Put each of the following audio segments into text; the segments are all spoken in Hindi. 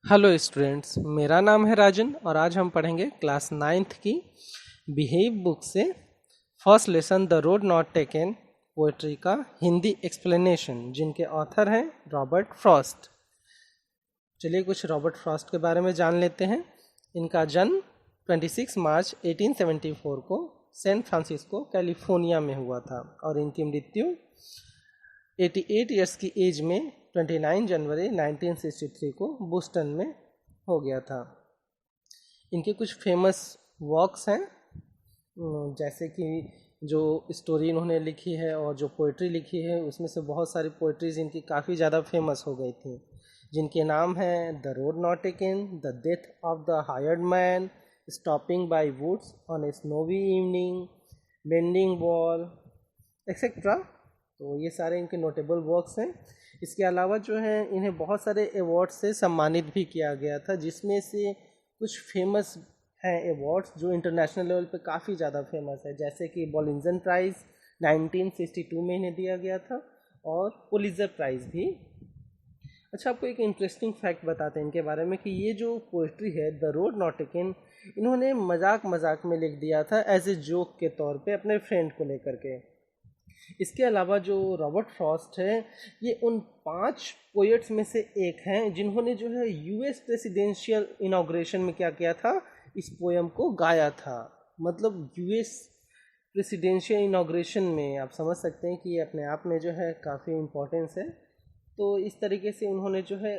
हेलो स्टूडेंट्स, मेरा नाम है राजन और आज हम पढ़ेंगे क्लास 9th की बिहेव बुक से first lesson the road not taken poetry का हिंदी एक्सप्लेनेशन, जिनके ऑथर हैं रॉबर्ट फ्रॉस्ट। चलिए कुछ रॉबर्ट फ्रॉस्ट के बारे में जान लेते हैं। इनका जन्म 26 मार्च 1874 को सैन फ्रांसिस्को कैलिफोर्निया में हुआ था और इनकी मृत्यु 88 ईयर्स की एज में 29 जनवरी 1963 को बोस्टन में हो गया था। इनके कुछ फेमस वर्क्स हैं, जैसे कि जो स्टोरी इन्होंने लिखी है और जो पोइट्री लिखी है, उसमें से बहुत सारी पोइट्रीज इनकी काफ़ी ज़्यादा फेमस हो गई थी, जिनके नाम हैं the road not taken, the death of the hired man, stopping by woods on a snowy evening, bending wall etcetera. तो ये सारे इनके नोटेबल वर्क्स हैं। इसके अलावा जो है इन्हें बहुत सारे अवार्ड से सम्मानित भी किया गया था, जिसमें से कुछ फेमस हैं अवार्ड्स जो इंटरनेशनल लेवल पे काफ़ी ज़्यादा फेमस है, जैसे कि बॉलिंजन प्राइज़ 1962 में इन्हें दिया गया था और पुलित्ज़र प्राइज़ भी। अच्छा, आपको एक इंटरेस्टिंग फैक्ट बताते हैं इनके बारे में कि ये जो पोइट्री है द रोड नॉट टेकन, इन्होंने मजाक में लिख दिया था एज ए जोक के तौर पे अपने फ्रेंड को लेकर के। इसके अलावा जो रॉबर्ट फ्रॉस्ट है, ये उन 5 पोएट्स में से एक हैं जिन्होंने जो है यूएस प्रेसिडेंशियल इनॉग्रेशन में क्या किया था, इस पोएम को गाया था। मतलब यूएस प्रेसिडेंशियल इनॉग्रेशन में आप समझ सकते हैं कि ये अपने आप में जो है काफ़ी इम्पोर्टेंस है। तो इस तरीके से उन्होंने जो है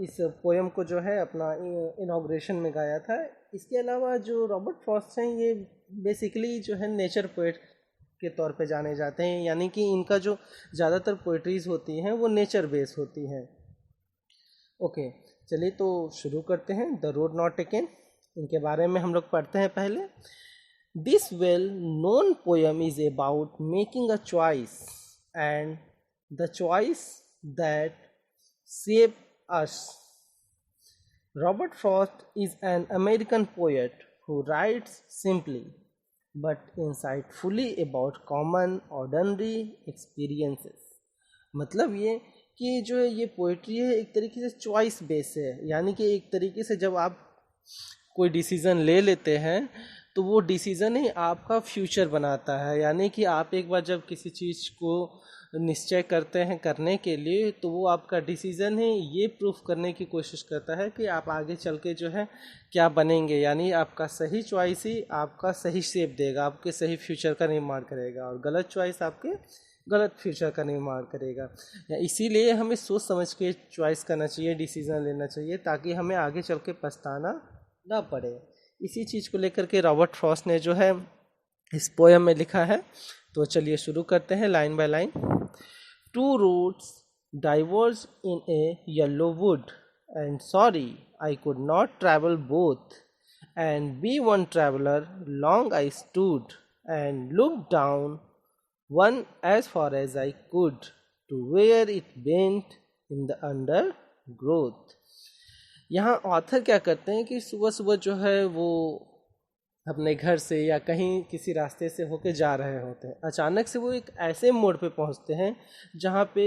इस पोएम को जो है अपना इनॉग्रेशन में गाया था। इसके अलावा जो रॉबर्ट फ्रॉस्ट हैं, ये बेसिकली जो है नेचर पोएट के तौर पे जाने जाते हैं, यानी कि इनका जो ज़्यादातर पोइट्रीज़ होती हैं वो नेचर बेस होती हैं। ओके, चलिए तो शुरू करते हैं। द रोड नॉट टेकन, इनके बारे में हम लोग पढ़ते हैं पहले। This well known poem is about making a choice and the choice that shape us. Robert Frost is an American poet who writes simply but insightfully about common ordinary experiences। मतलब ये कि जो है ये पोइट्री है एक तरीके से चॉइस बेस है, यानी कि एक तरीके से जब आप कोई डिसीज़न ले लेते हैं तो वो डिसीज़न ही आपका फ्यूचर बनाता है। यानी कि आप एक बार जब किसी चीज़ को निश्चय करते हैं करने के लिए, तो वो आपका डिसीज़न ही ये प्रूफ करने की कोशिश करता है कि आप आगे चल के जो है क्या बनेंगे। यानी आपका सही चॉइस ही आपका सही शेप देगा, आपके सही फ्यूचर का निर्माण करेगा, और गलत चॉइस आपके गलत फ्यूचर का निर्माण करेगा। इसीलिए हमें सोच समझ के चॉइस करना चाहिए, डिसीज़न लेना चाहिए, ताकि हमें आगे चल के पछताना ना पड़े। इसी चीज़ को लेकर के रॉबर्ट फ्रॉस्ट ने जो है इस पोएम में लिखा है। तो चलिए शुरू करते हैं line by line. Two roads diverge in a yellow wood, and sorry I could not travel both, and be one traveler long I stood, and looked down one as far as I could, to where it bent in the undergrowth। यहाँ ऑथर क्या करते हैं कि सुबह सुबह जो है वो अपने घर से या कहीं किसी रास्ते से होके जा रहे होते हैं। अचानक से वो एक ऐसे मोड़ पे पहुंचते हैं जहाँ पे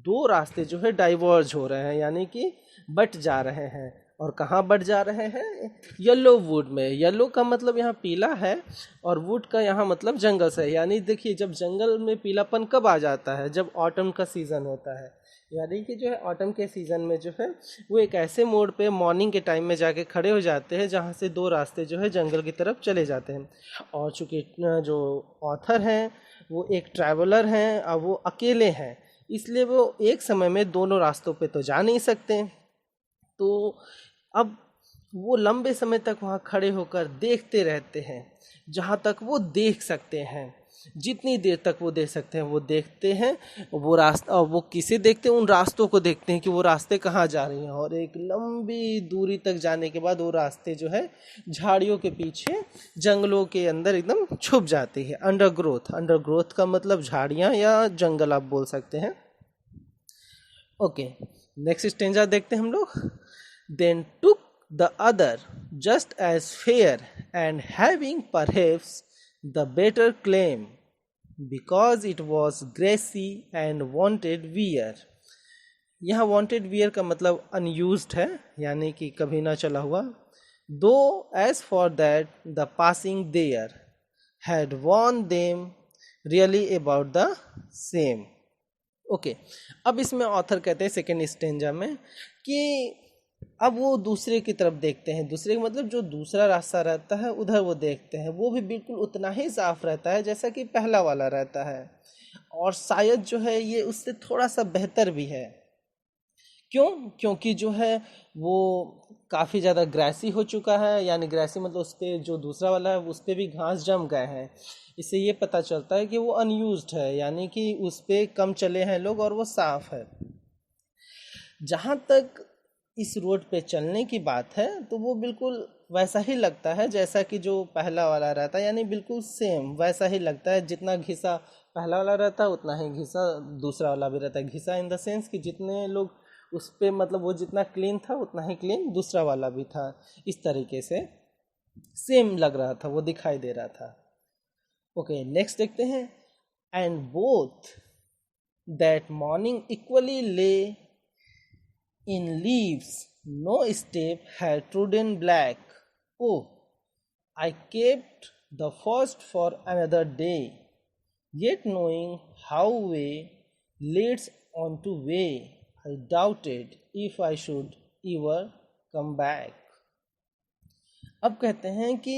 2 रास्ते जो है डाइवर्ज हो रहे हैं, यानी कि बट जा रहे हैं। और कहाँ बट जा रहे हैं? येलो वुड में। येलो का मतलब यहाँ पीला है और वुड का यहाँ मतलब जंगल से। यानी देखिए, जब जंगल में पीलापन कब आ जाता है? जब ऑटम का सीज़न होता है। यानी कि जो है ऑटम के सीज़न में जो है वो एक ऐसे मोड़ पे मॉर्निंग के टाइम में जाके खड़े हो जाते हैं जहाँ से 2 रास्ते जो है जंगल की तरफ चले जाते हैं। और चूँकि जो ऑथर हैं वो एक ट्रैवलर हैं और वो अकेले हैं, इसलिए वो एक समय में दोनों रास्तों पे तो जा नहीं सकते। तो अब वो लंबे समय तक वहाँ खड़े होकर देखते रहते हैं, जहाँ तक वो देख सकते हैं। जितनी देर तक वो देख सकते हैं वो देखते हैं। वो रास्ता, वो किसे देखते हैं? उन रास्तों को देखते हैं कि वो रास्ते कहाँ जा रही हैं। और एक लंबी दूरी तक जाने के बाद वो रास्ते जो है झाड़ियों के पीछे जंगलों के अंदर एकदम छुप जाती है। अंडरग्रोथ, अंडरग्रोथ का मतलब झाड़ियाँ या जंगल आप बोल सकते हैं। ओके, नेक्स्ट स्टेंजा देखते हैं हम लोग। Then took the other just as fair and having perhaps the better claim, because it was grassy and wanted wear. यहाँ वांटेड वियर का मतलब अनयूज्ड है, यानी कि कभी ना चला हुआ। Though as for that the passing there had worn them really about the same. Okay, अब इसमें ऑथर कहते हैं सेकेंड स्टेंजा में कि अब वो दूसरे की तरफ देखते हैं, दूसरे का मतलब जो दूसरा रास्ता रहता है उधर वो देखते हैं, वो भी बिल्कुल उतना ही साफ रहता है जैसा कि पहला वाला रहता है, और शायद जो है ये उससे थोड़ा सा बेहतर भी है। क्यों? क्योंकि जो है वो काफ़ी ज़्यादा ग्रासी हो चुका है, यानी ग्रासी मतलब उस पर जो दूसरा वाला है उस पर भी घास जम गए हैं। इससे ये पता चलता है कि वो अनयूज्ड है, यानी कि उस पर कम चले हैं लोग और वो साफ है। जहाँ तक इस रोड पे चलने की बात है तो वो बिल्कुल वैसा ही लगता है जैसा कि जो पहला वाला रहता है, यानी बिल्कुल सेम वैसा ही लगता है। जितना घिसा पहला वाला रहता है उतना ही घिसा दूसरा वाला भी रहता है। घिसा इन द सेंस कि जितने लोग उस पे मतलब वो जितना क्लीन था उतना ही क्लीन दूसरा वाला भी था। इस तरीके से सेम लग रहा था, वो दिखाई दे रहा था। ओके, नेक्स्ट देखते हैं। And both that morning equally ले in leaves, no step had trodden black. Oh, I kept the first for another day, yet knowing how way leads on to way, I doubted if I should ever come back. अब कहते हैं कि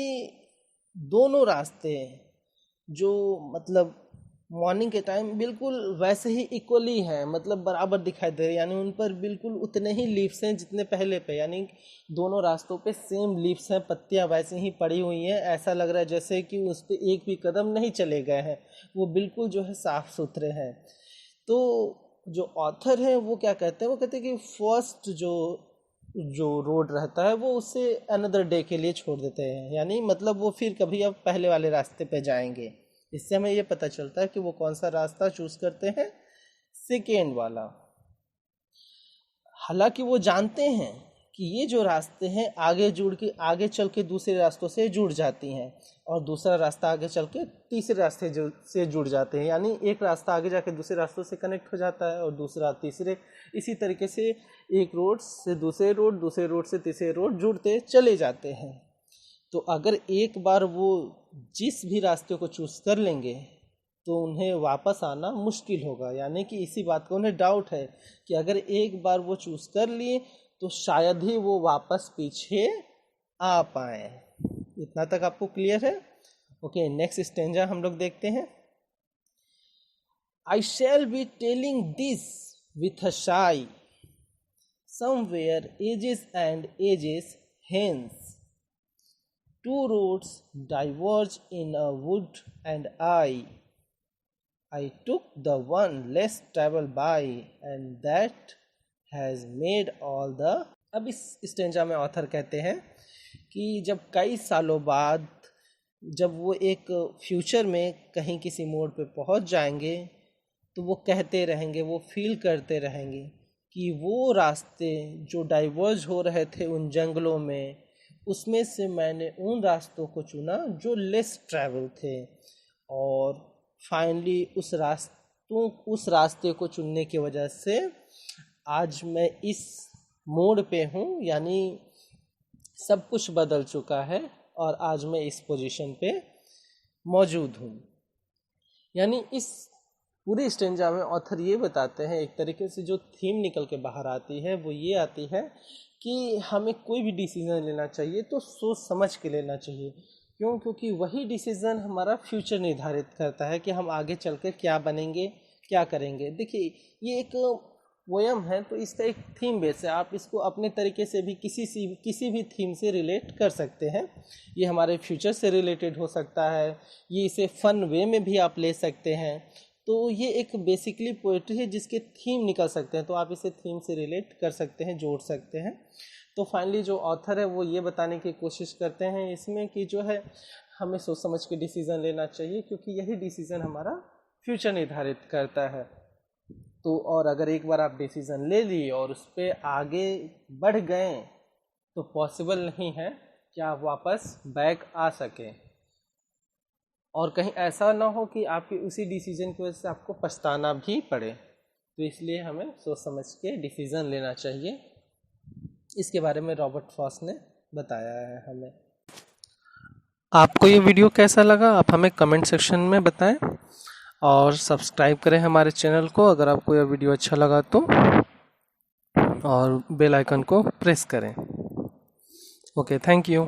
दोनों रास्ते जो मतलब मॉर्निंग के टाइम बिल्कुल वैसे ही इक्वली हैं, मतलब बराबर दिखाई दे रहे हैं, यानी उन पर बिल्कुल उतने ही लीव्स हैं जितने पहले पे, यानी दोनों रास्तों पे सेम लीव्स हैं, पत्तियां वैसे ही पड़ी हुई हैं। ऐसा लग रहा है जैसे कि उस पर एक भी कदम नहीं चले गए हैं, वो बिल्कुल जो है साफ सुथरे हैं। तो जो ऑथर है वो क्या कहते हैं, वो कहते हैं कि फर्स्ट जो रोड रहता है वो उसे अनदर डे के लिए छोड़ देते हैं, यानी मतलब वो फिर कभी अब पहले वाले रास्ते पे जाएंगे। इससे हमें ये पता चलता है कि वो कौन सा रास्ता चूज करते हैं, सेकेंड वाला। हालांकि वो जानते हैं कि ये जो रास्ते हैं आगे चल के दूसरे रास्तों से जुड़ जाती हैं, और दूसरा रास्ता आगे चल के तीसरे रास्ते से जुड़ जाते हैं, यानी एक रास्ता आगे जाके दूसरे रास्तों से कनेक्ट हो जाता है और दूसरा तीसरे। इसी तरीके से एक रोड से दूसरे रोड, दूसरे रोड से तीसरे रोड जुड़ते चले जाते हैं। तो अगर एक बार वो जिस भी रास्ते को चूज कर लेंगे तो उन्हें वापस आना मुश्किल होगा, यानी कि इसी बात का उन्हें डाउट है कि अगर एक बार वो चूज कर लिए तो शायद ही वो वापस पीछे आ पाए। इतना तक आपको क्लियर है? ओके, नेक्स्ट स्टेंजा हम लोग देखते हैं। I shall be telling this with a sigh somewhere ages and ages hence. Two roads diverge in a wood, and I took the one less traveled by, and that has made all the। अब इस स्टेंजा में ऑथर कहते हैं कि जब कई सालों बाद जब वो एक फ्यूचर में कहीं किसी मोड़ पे पहुंच जाएंगे तो वो कहते रहेंगे, वो फील करते रहेंगे कि वो रास्ते जो डाइवर्ज हो रहे थे उन जंगलों में, उसमें से मैंने उन रास्तों को चुना जो लेस ट्रैवल थे, और फाइनली उस रास्ते को चुनने की वजह से आज मैं इस मोड़ पे हूँ, यानी सब कुछ बदल चुका है और आज मैं इस पोजीशन पे मौजूद हूँ। यानी इस पूरे स्टेंजा में ऑथर ये बताते हैं, एक तरीके से जो थीम निकल के बाहर आती है वो ये आती है कि हमें कोई भी डिसीज़न लेना चाहिए तो सोच समझ के लेना चाहिए। क्यों? क्योंकि वही डिसीज़न हमारा फ्यूचर निर्धारित करता है कि हम आगे चल कर क्या बनेंगे, क्या करेंगे। देखिए, ये एक पोयम है तो इसका एक थीम बेस है, आप इसको अपने तरीके से भी किसी भी थीम से रिलेट कर सकते हैं। ये हमारे फ्यूचर से रिलेटेड हो सकता है, ये इसे फन वे में भी आप ले सकते हैं। तो ये एक बेसिकली पोएट्री है जिसके थीम निकल सकते हैं, तो आप इसे थीम से रिलेट कर सकते हैं, जोड़ सकते हैं। तो फाइनली जो ऑथर है वो ये बताने की कोशिश करते हैं इसमें कि जो है हमें सोच समझ के डिसीज़न लेना चाहिए, क्योंकि यही डिसीज़न हमारा फ्यूचर निर्धारित करता है। तो और अगर एक बार आप डिसीज़न ले लिए और उस पर आगे बढ़ गए तो पॉसिबल नहीं है कि आप वापस बैक आ सकें, और कहीं ऐसा ना हो कि आपके उसी डिसीजन की वजह से आपको पछताना भी पड़े। तो इसलिए हमें सोच समझ के डिसीज़न लेना चाहिए। इसके बारे में रॉबर्ट फ्रॉस्ट ने बताया है हमें। आपको ये वीडियो कैसा लगा आप हमें कमेंट सेक्शन में बताएं और सब्सक्राइब करें हमारे चैनल को अगर आपको यह वीडियो अच्छा लगा तो, और बेल आइकन को प्रेस करें। Okay, thank you.